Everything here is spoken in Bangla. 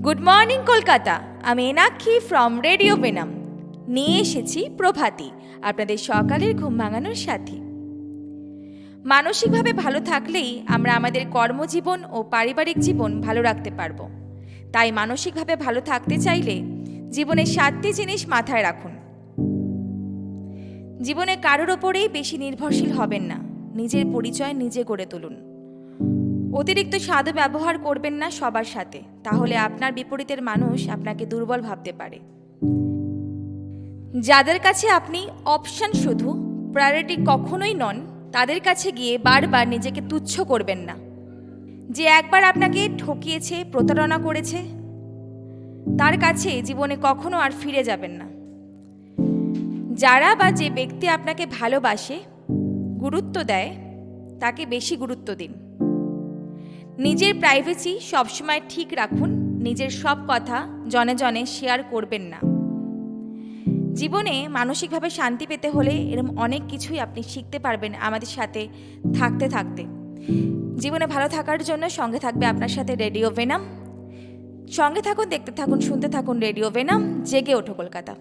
Good morning Kolkata. আমি এনাক্ষী ফ্রম রেডিও ভেনাম নিয়ে এসেছি প্রভাতী, আপনাদের সকালের ঘুম ভাঙানোর সাথী। মানসিকভাবে ভালো থাকলেই আমরা আমাদের কর্মজীবন ও পারিবারিক জীবন ভালো রাখতে পারবো। তাই মানসিকভাবে ভালো থাকতে চাইলে জীবনে 7টি জিনিস মাথায় রাখুন। জীবনে কারোর ওপরেই বেশি নির্ভরশীল হবেন না, নিজের পরিচয় নিজে গড়ে তুলুন। অতিরিক্ত সাধু ব্যবহার করবেন না সবার সাথে, তাহলে আপনার বিপরীতের মানুষ আপনাকে দুর্বল ভাবতে পারে। যাদের কাছে আপনি অপশন শুধু, প্রায়োরিটি কখনোই নন, তাদের কাছে গিয়ে বারবার নিজেকে তুচ্ছ করবেন না। যে একবার আপনাকে ঠকিয়েছে, প্রতারণা করেছে, তার কাছে জীবনে কখনো আর ফিরে যাবেন না। যারা বা যে ব্যক্তি আপনাকে ভালোবাসে, গুরুত্ব দেয়, তাকে বেশি গুরুত্ব দিন। নিজের প্রাইভেসি সবসময় ঠিক রাখুন, নিজের সব কথা জনে জনে শেয়ার করবেন না। জীবনে মানসিকভাবে শান্তি পেতে হলে এরকম অনেক কিছুই আপনি শিখতে পারবেন আমাদের সাথে থাকতে থাকতে। জীবনে ভালো থাকার জন্য সঙ্গে থাকবে আপনার সাথে রেডিও ভেনাম। সঙ্গে থাকুন, দেখতে থাকুন, শুনতে থাকুন রেডিও ভেনাম। জেগে ওঠো কলকাতা।